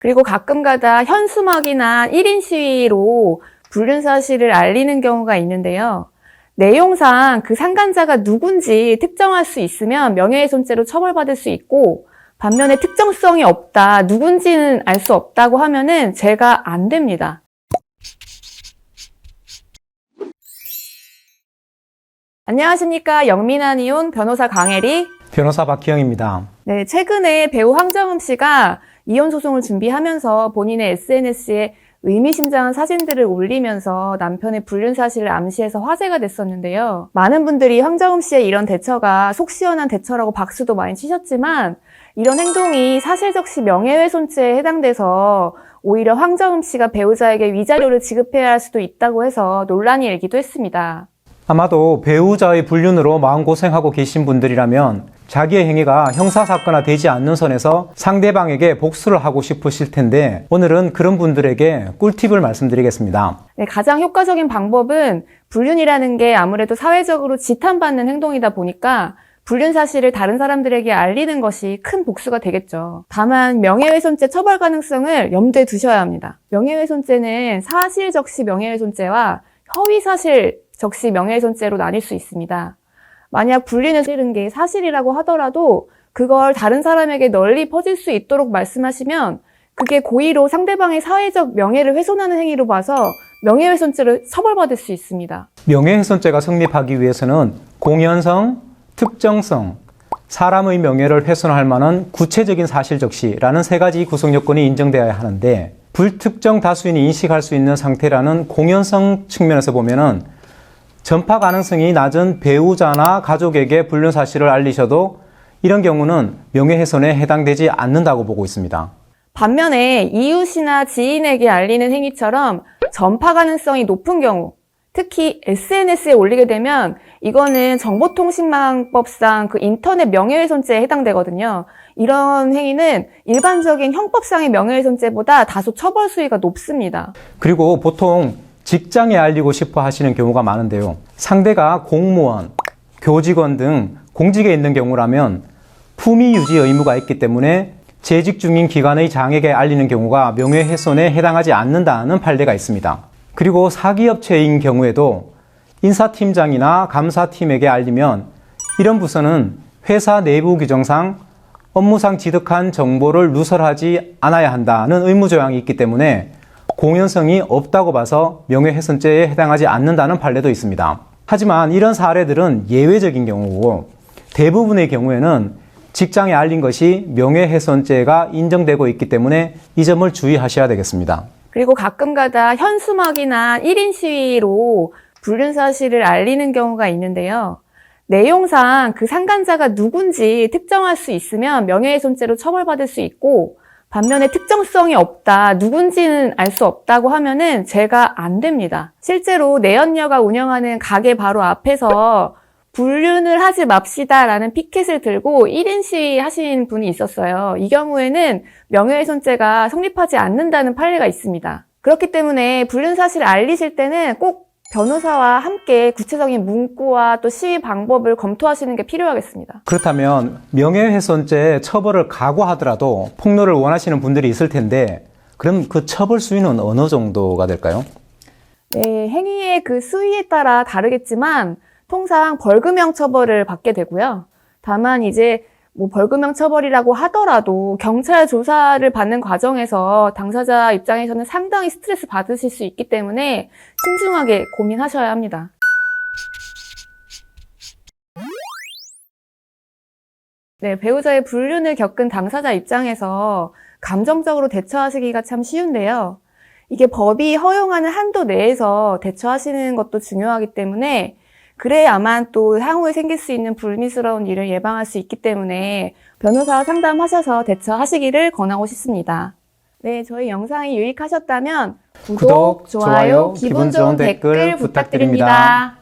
그리고 가끔가다 현수막이나 1인 시위로 불륜 사실을 알리는 경우가 있는데요. 내용상 그 상간자가 누군지 특정할 수 있으면 명예훼손죄로 처벌받을 수 있고, 반면에 특정성이 없다, 누군지는 알 수 없다고 하면은 제가 안 됩니다. 안녕하십니까. 영민한 이혼 변호사 강혜리, 변호사 박희영입니다. 네, 최근에 배우 황정음 씨가 이혼 소송을 준비하면서 본인의 SNS에 의미심장한 사진들을 올리면서 남편의 불륜 사실을 암시해서 화제가 됐었는데요. 많은 분들이 황정음 씨의 이런 대처가 속 시원한 대처라고 박수도 많이 치셨지만, 이런 행동이 사실적시 명예훼손죄에 해당돼서 오히려 황정음 씨가 배우자에게 위자료를 지급해야 할 수도 있다고 해서 논란이 일기도 했습니다. 아마도 배우자의 불륜으로 마음고생하고 계신 분들이라면 자기의 행위가 형사사건화 되지 않는 선에서 상대방에게 복수를 하고 싶으실 텐데, 오늘은 그런 분들에게 꿀팁을 말씀드리겠습니다. 네, 가장 효과적인 방법은, 불륜이라는 게 아무래도 사회적으로 지탄받는 행동이다 보니까 불륜 사실을 다른 사람들에게 알리는 것이 큰 복수가 되겠죠. 다만 명예훼손죄 처벌 가능성을 염두에 두셔야 합니다. 명예훼손죄는 사실적시 명예훼손죄와 허위사실 적시 명예훼손죄로 나뉠 수 있습니다. 만약 불륜을 실은 게 사실이라고 하더라도 그걸 다른 사람에게 널리 퍼질 수 있도록 말씀하시면 그게 고의로 상대방의 사회적 명예를 훼손하는 행위로 봐서 명예훼손죄로 처벌받을 수 있습니다. 명예훼손죄가 성립하기 위해서는 공연성, 특정성, 사람의 명예를 훼손할 만한 구체적인 사실적시라는 세 가지 구성 요건이 인정되어야 하는데, 불특정 다수인이 인식할 수 있는 상태라는 공연성 측면에서 보면은 전파 가능성이 낮은 배우자나 가족에게 불륜 사실을 알리셔도 이런 경우는 명예훼손에 해당되지 않는다고 보고 있습니다. 반면에 이웃이나 지인에게 알리는 행위처럼 전파 가능성이 높은 경우, 특히 SNS에 올리게 되면 이거는 정보통신망법상 그 인터넷 명예훼손죄에 해당되거든요. 이런 행위는 일반적인 형법상의 명예훼손죄보다 다소 처벌 수위가 높습니다. 그리고 보통 직장에 알리고 싶어 하시는 경우가 많은데요. 상대가 공무원, 교직원 등 공직에 있는 경우라면 품위 유지 의무가 있기 때문에 재직 중인 기관의 장에게 알리는 경우가 명예훼손에 해당하지 않는다는 판례가 있습니다. 그리고 사기업체인 경우에도 인사팀장이나 감사팀에게 알리면 이런 부서는 회사 내부 규정상 업무상 취득한 정보를 누설하지 않아야 한다는 의무조항이 있기 때문에 공연성이 없다고 봐서 명예훼손죄에 해당하지 않는다는 판례도 있습니다. 하지만 이런 사례들은 예외적인 경우고, 대부분의 경우에는 직장에 알린 것이 명예훼손죄가 인정되고 있기 때문에 이 점을 주의하셔야 되겠습니다. 그리고 가끔가다 현수막이나 1인 시위로 불륜 사실을 알리는 경우가 있는데요. 내용상 그 상간자가 누군지 특정할 수 있으면 명예훼손죄로 처벌받을 수 있고, 반면에 특정성이 없다, 누군지는 알 수 없다고 하면은 제가 안 됩니다. 실제로 내연녀가 운영하는 가게 바로 앞에서 불륜을 하지 맙시다라는 피켓을 들고 1인 시위 하신 분이 있었어요. 이 경우에는 명예훼손죄가 성립하지 않는다는 판례가 있습니다. 그렇기 때문에 불륜 사실을 알리실 때는 꼭 변호사와 함께 구체적인 문구와 또 시위 방법을 검토하시는 게 필요하겠습니다. 그렇다면 명예훼손죄 처벌을 각오하더라도 폭로를 원하시는 분들이 있을 텐데, 그럼 그 처벌 수위는 어느 정도가 될까요? 네, 행위의 그 수위에 따라 다르겠지만 통상 벌금형 처벌을 받게 되고요. 다만 이제 벌금형 처벌이라고 하더라도 경찰 조사를 받는 과정에서 당사자 입장에서는 상당히 스트레스 받으실 수 있기 때문에 신중하게 고민하셔야 합니다. 네, 배우자의 불륜을 겪은 당사자 입장에서 감정적으로 대처하시기가 참 쉬운데요. 이게 법이 허용하는 한도 내에서 대처하시는 것도 중요하기 때문에, 그래야만 또 향후에 생길 수 있는 불미스러운 일을 예방할 수 있기 때문에 변호사와 상담하셔서 대처하시기를 권하고 싶습니다. 네, 저희 영상이 유익하셨다면 구독, 좋아요, 기분 좋은 댓글 부탁드립니다.